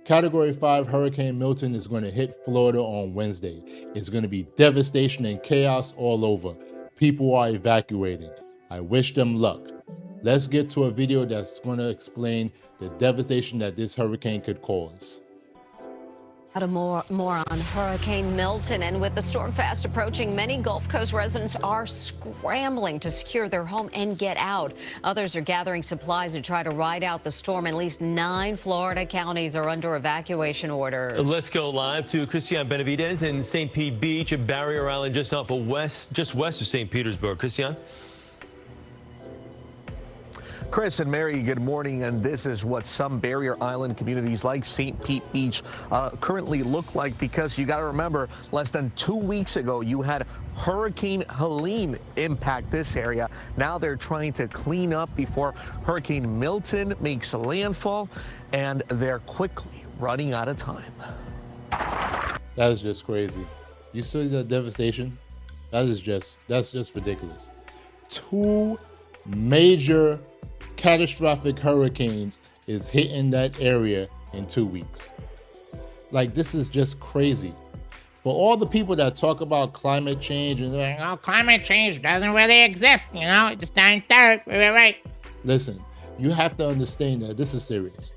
Category 5 Hurricane Milton is going to hit Florida on Wednesday. It's going to be devastation and chaos all over. People are evacuating. I wish them luck. Let's get to a video that's going to explain the devastation that this hurricane could cause. More on Hurricane Milton, and with the storm fast approaching, many Gulf Coast residents are scrambling to secure their home and get out. Others are gathering supplies to try to ride out the storm. At least 9 Florida counties are under evacuation orders. Let's go live to Christian Benavidez in St. Pete Beach, a barrier island just west of St. Petersburg. Christian? Chris and Mary, good morning. And this is what some barrier island communities like St. Pete Beach currently look like, because you got to remember, less than 2 weeks ago, you had Hurricane Helene impact this area. Now they're trying to clean up before Hurricane Milton makes landfall, and they're quickly running out of time. That is just crazy. You see the devastation? That's just ridiculous. 2 major catastrophic hurricanes is hitting that area in 2 weeks. Like, this is just crazy. For all the people that talk about climate change and they're like, oh, climate change doesn't really exist, you know, it just ain't there, right? Listen, you have to understand that this is serious.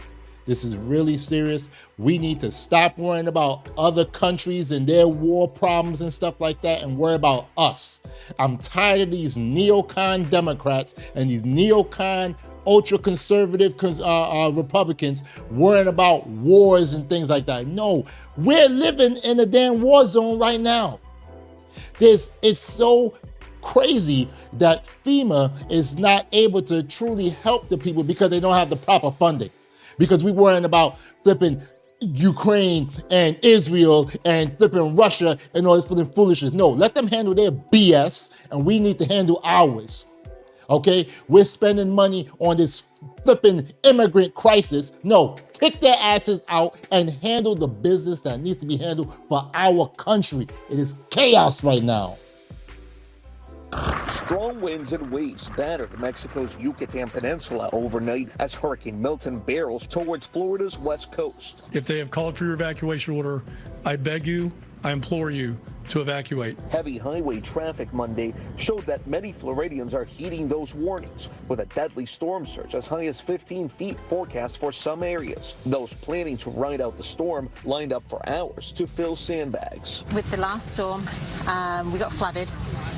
This is really serious. We need to stop worrying about other countries and their war problems and stuff like that and worry about us. I'm tired of these neocon Democrats and these neocon ultra-conservative Republicans worrying about wars and things like that. No, we're living in a damn war zone right now. It's so crazy that FEMA is not able to truly help the people because they don't have the proper funding. Because we're worrying about flipping Ukraine and Israel and flipping Russia and all this flipping foolishness. No, let them handle their BS and we need to handle ours. Okay? We're spending money on this flipping immigrant crisis. No, kick their asses out and handle the business that needs to be handled for our country. It is chaos right now. Strong winds and waves battered Mexico's Yucatan Peninsula overnight as Hurricane Milton barrels towards Florida's west coast. If they have called for your evacuation order, I beg you, I implore you to evacuate. Heavy highway traffic Monday showed that many Floridians are heeding those warnings, with a deadly storm surge as high as 15 feet forecast for some areas. Those planning to ride out the storm lined up for hours to fill sandbags. With the last storm, we got flooded.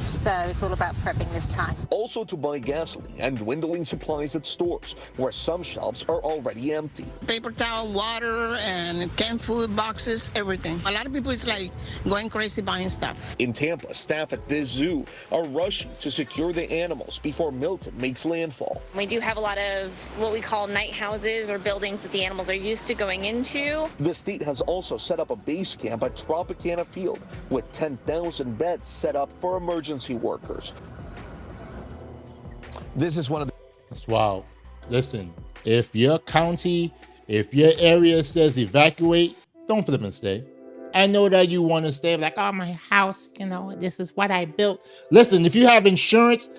So it's all about prepping this time. Also to buy gasoline and dwindling supplies at stores, where some shelves are already empty. Paper towel, water, and canned food boxes, everything. A lot of people is like going crazy buying stuff. In Tampa, staff at this zoo are rushing to secure the animals before Milton makes landfall. We do have a lot of what we call night houses or buildings that the animals are used to going into. The state has also set up a base camp at Tropicana Field with 10,000 beds set up for emergency workers. This is one of the... That's wild. Listen, if your county, if your area says evacuate, don't flip and stay. I know that you want to stay like, oh, my house, you know, this is what I built. Listen, if you have insurance,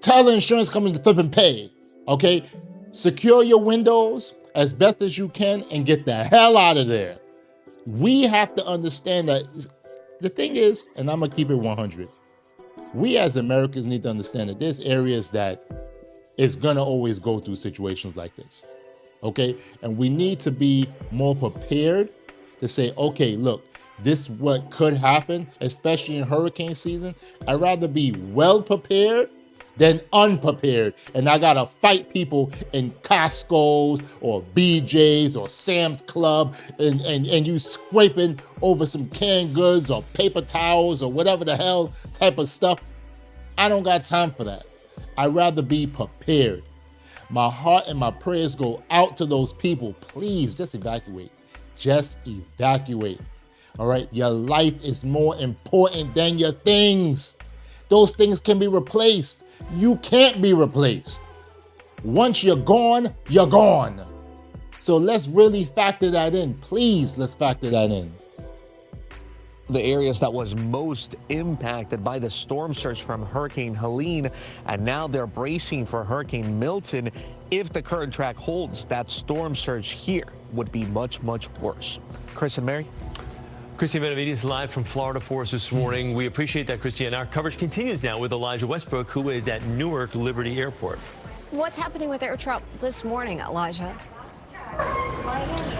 tell the insurance company to flip and pay, okay? Secure your windows as best as you can and get the hell out of there. We have to understand that the thing is, and I'm going to keep it 100, we as Americans need to understand that there's areas that is going to always go through situations like this, okay? And we need to be more prepared to say, okay, look, this is what could happen, especially in hurricane season. I'd rather be well prepared than unprepared. And I gotta fight people in Costco's or BJ's or Sam's Club and you scraping over some canned goods or paper towels or whatever the hell type of stuff. I don't got time for that. I'd rather be prepared. My heart and my prayers go out to those people. Please just evacuate. Just evacuate. All right, your life is more important than your things. Those things can be replaced. You can't be replaced. Once you're gone, you're gone. So let's really factor that in. Please, let's factor that in. the areas that was most impacted by the storm surge from Hurricane Helene, and now they're bracing for Hurricane Milton. If the current track holds, that storm surge here would be much, much worse. Chris and Mary? Christian Benavides live from Florida for us this morning. We appreciate that, Christian. Our coverage continues now with Elijah Westbrook, who is at Newark Liberty Airport. What's happening with air travel this morning, Elijah?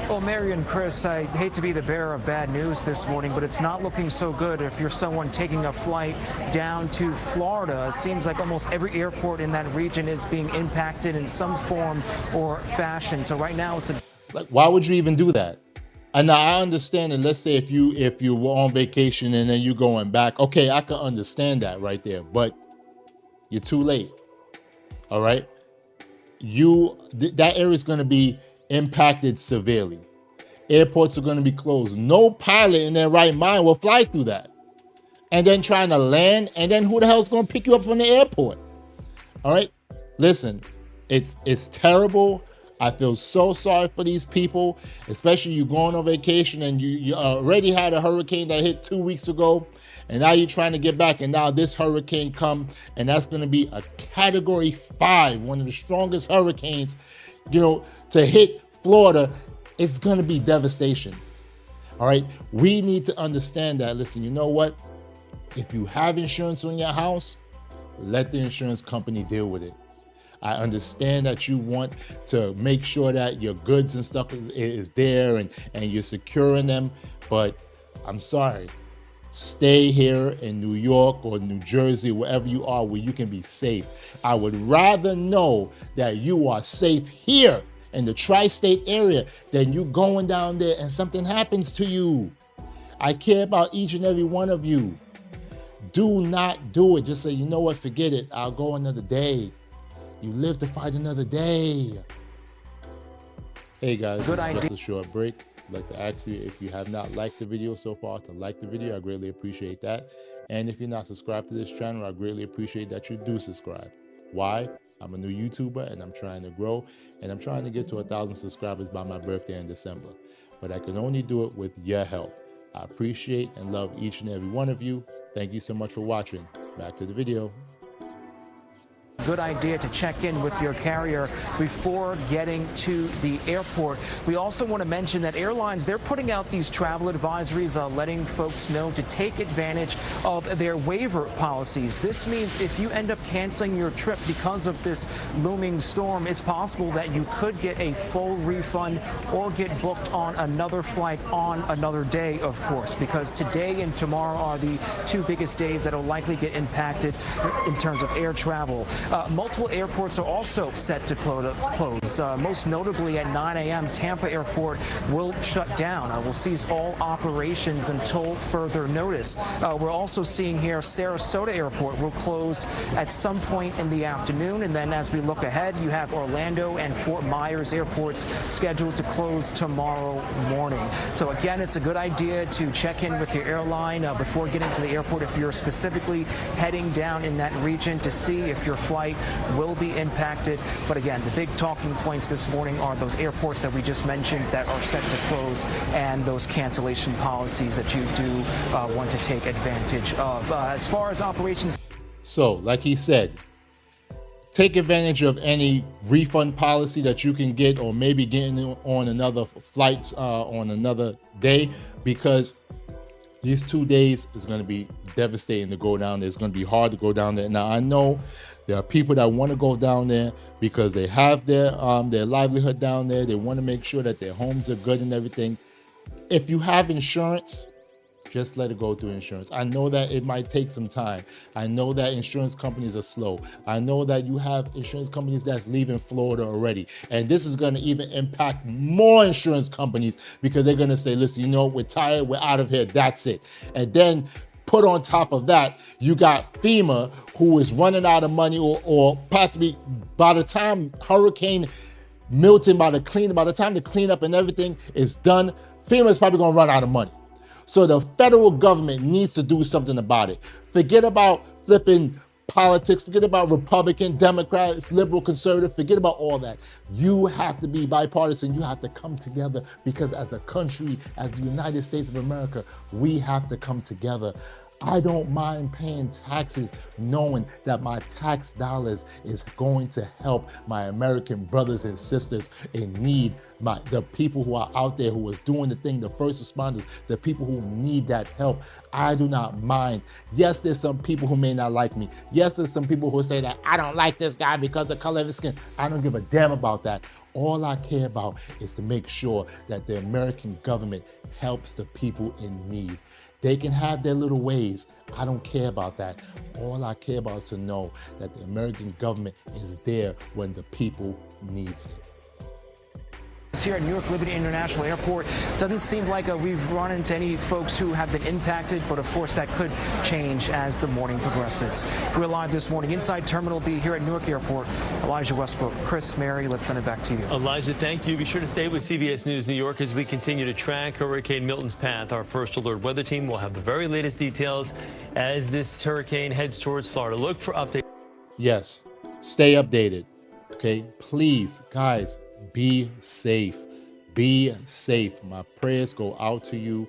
Well, Mary and Chris, I hate to be the bearer of bad news this morning, but it's not looking so good if you're someone taking a flight down to Florida. It seems like almost every airport in that region is being impacted in some form or fashion. So right now it's like, why would you even do that? And now I understand, and let's say if you were on vacation and then you're going back, okay, I can understand that right there, but you're too late. All right, that area is going to be impacted severely. Airports are going to be closed. No pilot in their right mind will fly through that, and then trying to land, and then who the hell is going to pick you up from the airport? All right, listen, it's terrible. I feel so sorry for these people, especially you going on vacation and you already had a hurricane that hit 2 weeks ago, and now you're trying to get back, and now this hurricane come, and that's going to be a Category 5, one of the strongest hurricanes, to hit Florida. It's going to be devastation. All right, we need to understand that. Listen, you know what? If you have insurance on your house, let the insurance company deal with it. I understand that you want to make sure that your goods and stuff is there and you're securing them, but I'm sorry. Stay here in New York or New Jersey, wherever you are, where you can be safe. I would rather know that you are safe here in the tri-state area than you going down there and something happens to you. I care about each and every one of you. Do not do it. Just say, you know what, forget it. I'll go another day. You live to fight another day. Hey guys, this is just a short break. I'd like to ask you, if you have not liked the video so far, to like the video. I greatly appreciate that. And if you're not subscribed to this channel, I greatly appreciate that you do subscribe. Why? I'm a new YouTuber and I'm trying to grow, and I'm trying to get to 1,000 subscribers by my birthday in December. But I can only do it with your help. I appreciate and love each and every one of you. Thank you so much for watching. Back to the video. good idea to check in with your carrier before getting to the airport. We also want to mention that airlines, they're putting out these travel advisories, letting folks know to take advantage of their waiver policies. This means if you end up canceling your trip because of this looming storm, it's possible that you could get a full refund or get booked on another flight on another day, of course, because today and tomorrow are the two biggest days that will likely get impacted in terms of air travel. Multiple airports are also set to close. Most notably at 9 a.m., Tampa Airport will shut down. We'll cease all operations until further notice. We're also seeing here Sarasota Airport will close at some point in the afternoon. And then as we look ahead, you have Orlando and Fort Myers airports scheduled to close tomorrow morning. So again, it's a good idea to check in with your airline before getting to the airport if you're specifically heading down in that region to see if your flight will be impacted. But again, the big talking points this morning are those airports that we just mentioned that are set to close and those cancellation policies that you do want to take advantage of. As far as operations. So, like he said, take advantage of any refund policy that you can get, or maybe getting on another flights on another day, because these 2 days is going to be devastating to go down there. It's going to be hard to go down there. Now, I know there are people that want to go down there because they have their livelihood down there. They want to make sure that their homes are good and everything. If you have insurance, just let it go through insurance. I know that it might take some time. I know that insurance companies are slow. I know that you have insurance companies that's leaving Florida already. And this is going to even impact more insurance companies, because they're going to say, listen, you know, we're tired, we're out of here, that's it. And then put on top of that, you got FEMA, who is running out of money, or possibly by the time Hurricane Milton, by the time the cleanup and everything is done, FEMA is probably going to run out of money. So the federal government needs to do something about it. Forget about flipping politics, forget about Republican, Democrats, liberal, conservative, forget about all that. You have to be bipartisan. You have to come together because as a country, as the United States of America, we have to come together. I don't mind paying taxes knowing that my tax dollars is going to help my American brothers and sisters in need, the people who are out there who is doing the thing, the first responders, the people who need that help. I do not mind. Yes, there's some people who may not like me. Yes, there's some people who say that I don't like this guy because of the color of his skin. I don't give a damn about that. All I care about is to make sure that the American government helps the people in need. They can have their little ways. I don't care about that. All I care about is to know that the American government is there when the people needs it. Here at Newark Liberty International Airport, doesn't seem like we've run into any folks who have been impacted, but of course that could change as the morning progresses. We're live this morning inside Terminal B here at Newark Airport. Elijah Westbrook, Chris, Mary, let's send it back to you. Elijah, thank you. Be sure to stay with CBS News New York as we continue to track Hurricane Milton's path. Our first alert weather team will have the very latest details as this hurricane heads towards Florida. Look for updates. Yes, stay updated, okay? Please, guys, be safe. Be safe. My prayers go out to you.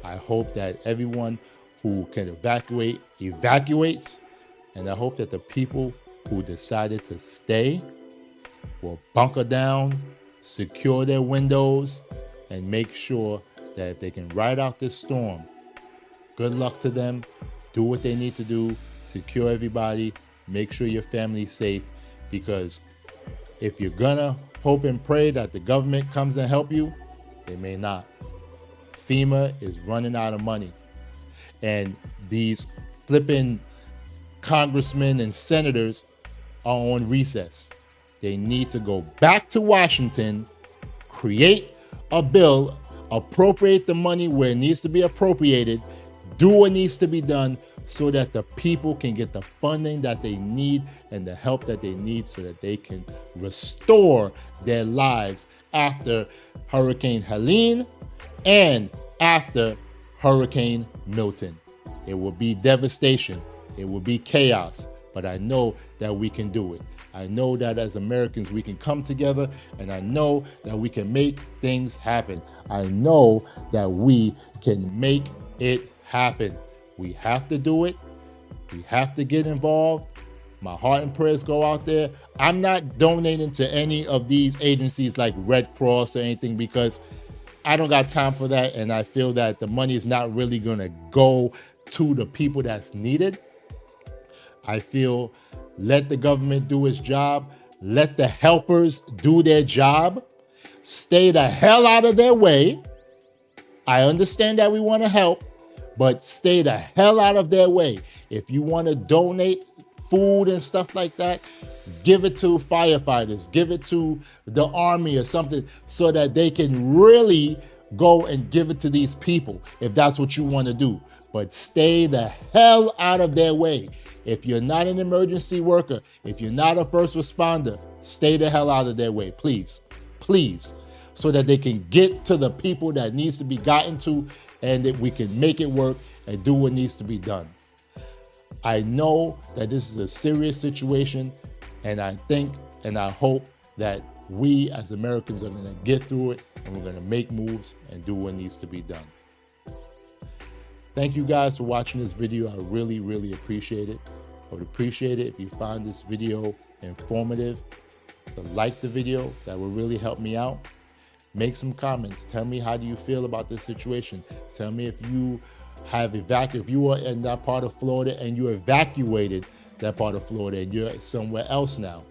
I hope that everyone who can evacuate evacuates, and I hope that the people who decided to stay will bunker down, secure their windows, and make sure that if they can ride out this storm, good luck to them. Do what they need to do. Secure everybody. Make sure your family's safe, because if you're gonna hope and pray that the government comes and help you, they may not. FEMA is running out of money. And these flipping congressmen and senators are on recess. They need to go back to Washington, create a bill, appropriate the money where it needs to be appropriated, do what needs to be done so that the people can get the funding that they need and the help that they need so that they can restore their lives after Hurricane Helene and after Hurricane Milton. It will be devastation. It will be chaos, but I know that we can do it. I know that as Americans, we can come together, and I know that we can make things happen. I know that we can make it happen. We have to do it. We have to get involved. My heart and prayers go out there. I'm not donating to any of these agencies like Red Cross or anything because I don't got time for that, and I feel that the money is not really going to go to the people that's needed. I feel let the government do its job. Let the helpers do their job. Stay the hell out of their way. I understand that we want to help, but stay the hell out of their way. If you want to donate food and stuff like that, give it to firefighters, give it to the army or something so that they can really go and give it to these people if that's what you want to do. But stay the hell out of their way. If you're not an emergency worker, if you're not a first responder, stay the hell out of their way, please, please, so that they can get to the people that needs to be gotten to and that we can make it work and do what needs to be done. I know that this is a serious situation, and I think and I hope that we as Americans are gonna get through it and we're gonna make moves and do what needs to be done. Thank you guys for watching this video. I really, really appreciate it. I would appreciate it if you find this video informative, to like the video. That will really help me out. Make some comments. Tell me, how do you feel about this situation? Tell me if you have evacuated, if you are in that part of Florida and you evacuated that part of Florida and you're somewhere else now.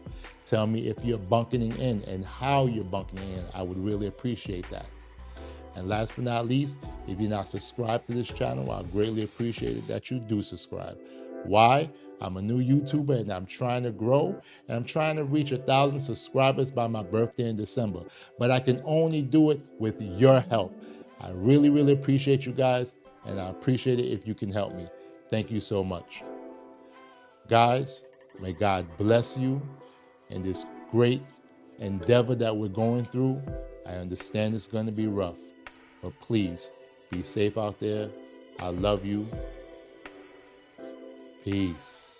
Tell me if you're bunkering in and how you're bunkering in. I would really appreciate that. And last but not least, if you're not subscribed to this channel, I greatly appreciate it that you do subscribe. Why? I'm a new YouTuber and I'm trying to grow, and I'm trying to reach 1,000 subscribers by my birthday in December. But I can only do it with your help. I really, really appreciate you guys, and I appreciate it if you can help me. Thank you so much. Guys, may God bless you in this great endeavor that we're going through. I understand it's going to be rough, but please be safe out there. I love you. Peace.